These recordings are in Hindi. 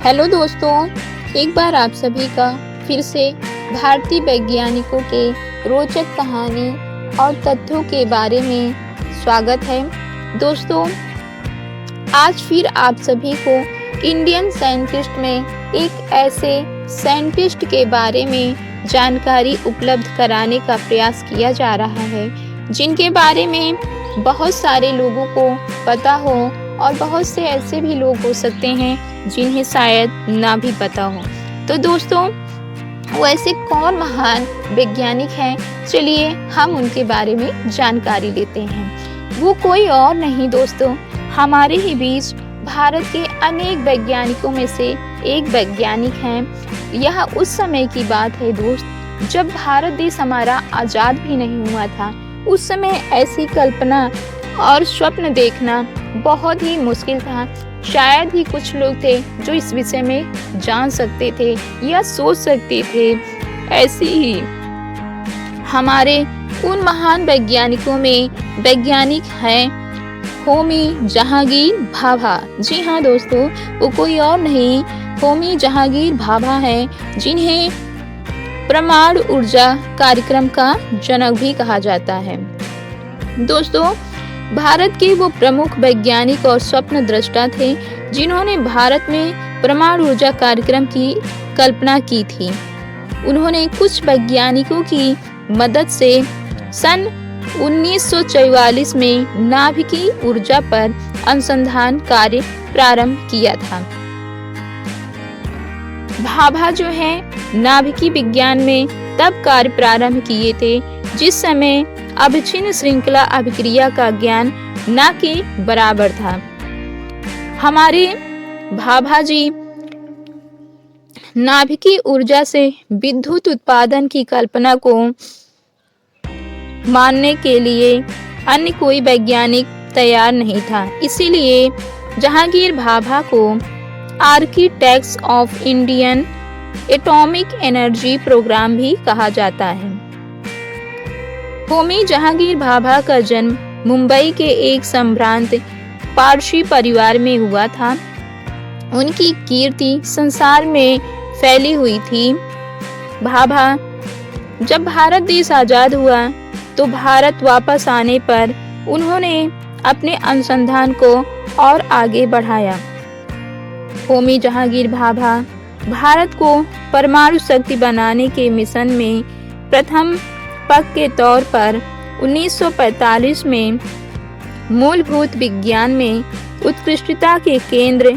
हेलो दोस्तों, एक बार आप सभी का फिर से भारतीय वैज्ञानिकों के रोचक कहानी और तथ्यों के बारे में स्वागत है। दोस्तों, आज फिर आप सभी को इंडियन साइंटिस्ट में एक ऐसे साइंटिस्ट के बारे में जानकारी उपलब्ध कराने का प्रयास किया जा रहा है जिनके बारे में बहुत सारे लोगों को पता हो और बहुत से ऐसे भी लोग हो सकते हैं जिन्हें शायद ना भी पता हो। तो दोस्तों, वो ऐसे कौन महान वैज्ञानिक हैं, चलिए हम उनके बारे में जानकारी लेते हैं। वो कोई और नहीं दोस्तों, हमारे ही बीच भारत के अनेक वैज्ञानिकों में से एक वैज्ञानिक हैं। यह उस समय की बात है दोस्त, जब भारत देश हमारा आज़ाद भी नहीं हुआ था। उस समय ऐसी कल्पना और स्वप्न देखना बहुत ही मुश्किल था। शायद ही कुछ लोग थे जो इस विषय में जान सकते थे या सोच सकते थे। ऐसे ही हमारे उन महान वैज्ञानिकों में वैज्ञानिक हैं होमी जहांगीर भाभा। जी हाँ दोस्तों, वो कोई और नहीं, होमी जहांगीर भाभा हैं, जिन्हें परमाणु ऊर्जा कार्यक्रम का जनक भी कहा जाता है। दोस्तों, भारत के वो प्रमुख वैज्ञानिक और स्वप्न दृष्टा थे जिन्होंने भारत में परमाणु ऊर्जा कार्यक्रम की कल्पना की थी। उन्होंने कुछ वैज्ञानिकों की मदद से सन 1944 में नाभिकीय ऊर्जा पर अनुसंधान कार्य प्रारंभ किया था। भाभा जो है नाभिकीय विज्ञान में तब कार्य प्रारंभ किए थे जिस समय अभिचिन्न श्रृंखला अभिक्रिया का ज्ञान न के बराबर था। हमारे भाभा जी नाभिकीय ऊर्जा से विद्युत उत्पादन की कल्पना को मानने के लिए अन्य कोई वैज्ञानिक तैयार नहीं था। इसीलिए जहांगीर भाभा को architects of Indian atomic energy programme भी कहा जाता है। होमी जहांगीर भाभा का जन्म मुंबई के एक संभ्रांत पारसी परिवार में हुआ था। उनकी कीर्ति संसार में फैली हुई थी। भाभा जब भारत देश आजाद हुआ तो भारत वापस आने पर उन्होंने अपने अनुसंधान को और आगे बढ़ाया। होमी जहांगीर भाभा भारत को परमाणु शक्ति बनाने के मिशन में प्रथम पक के तौर पर 1945 में मूलभूत विज्ञान में उत्कृष्टता के केंद्र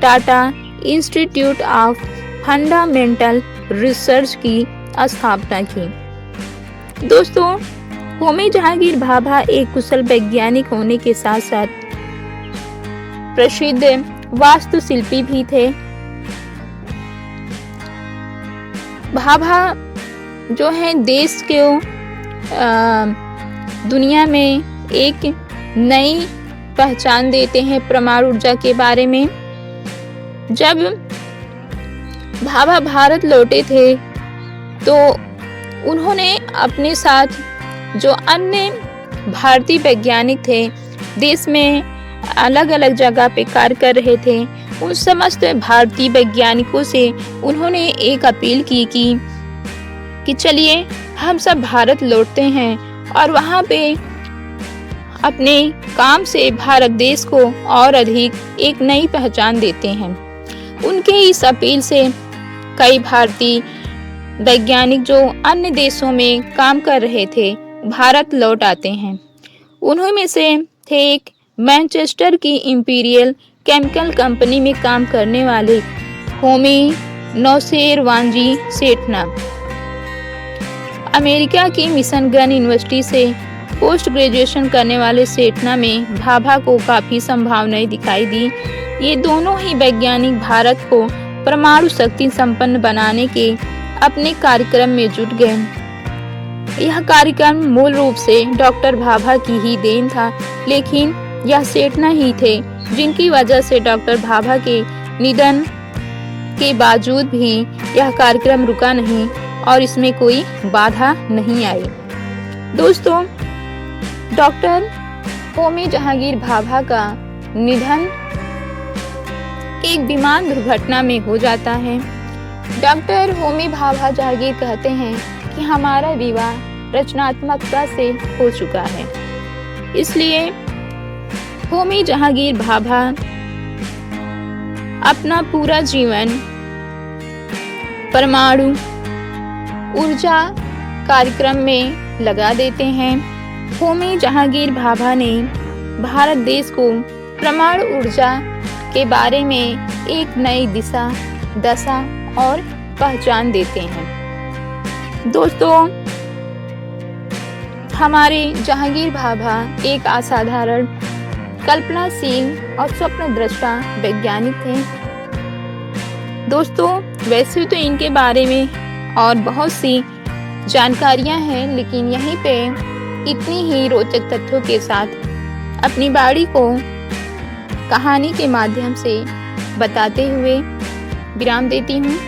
Tata institute of fundamental research की स्थापना की। दोस्तों, होमी जहांगीर भाभा एक कुशल वैज्ञानिक होने के साथ साथ प्रसिद्ध वास्तुशिल्पी भी थे। भाभा जो है देश के दुनिया में एक नई पहचान देते हैं परमाणु ऊर्जा के बारे में। जब भाभा भारत लौटे थे तो उन्होंने अपने साथ जो अन्य भारतीय वैज्ञानिक थे, देश में अलग अलग जगह पे कार्य कर रहे थे, उन समस्त भारतीय वैज्ञानिकों से उन्होंने एक अपील की कि चलिए हम सब भारत लौटते हैं और वहाँ पे अपने काम से भारत देश को और अधिक एक नई पहचान देते हैं। उनके इस अपील से कई भारतीय वैज्ञानिक जो अन्य देशों में काम कर रहे थे भारत लौट आते हैं। उन्हीं में से थे एक मैनचेस्टर की इंपीरियल केमिकल कंपनी में काम करने वाले होमी नौशेरवानजी सेठना। अमेरिका की मिशिगन यूनिवर्सिटी से पोस्ट ग्रेजुएशन करने वाले सेठना में भाभा को काफ़ी संभावनाएं दिखाई दी। ये दोनों ही वैज्ञानिक भारत को परमाणु शक्ति संपन्न बनाने के अपने कार्यक्रम में जुट गए। यह कार्यक्रम मूल रूप से डॉक्टर भाभा की ही देन था, लेकिन यह सेठना ही थे जिनकी वजह से डॉक्टर भाभा के निधन के बावजूद भी यह कार्यक्रम रुका नहीं और इसमें कोई बाधा नहीं आई। दोस्तों, डॉक्टर होमी जहांगीर भाभा का निधन एक विमान दुर्घटना में हो जाता है। डॉक्टर होमी भाभा जहांगीर कहते हैं कि हमारा विवाह रचनात्मकता से हो चुका है। इसलिए होमी जहांगीर भाभा अपना पूरा जीवन परमाणु ऊर्जा कार्यक्रम में लगा देते हैं। होमी जहांगीर भाभा ने भारत देश को परमाणु ऊर्जा के बारे में एक नई दिशा, दशा और पहचान देते हैं। दोस्तों, हमारे जहांगीर भाभा एक असाधारण, कल्पनाशील और स्वप्नद्रष्टा वैज्ञानिक थे। दोस्तों, वैसे तो इनके बारे में और बहुत सी जानकारियां हैं, लेकिन यहीं पे इतनी ही रोचक तथ्यों के साथ अपनी बाड़ी को कहानी के माध्यम से बताते हुए विराम देती हूँ।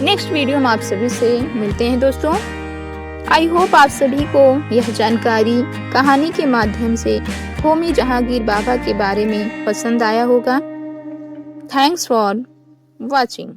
नेक्स्ट वीडियो में आप सभी से मिलते हैं दोस्तों। आई होप आप सभी को यह जानकारी कहानी के माध्यम से होमी जहांगीर भाभा के बारे में पसंद आया होगा। Thanks for watching.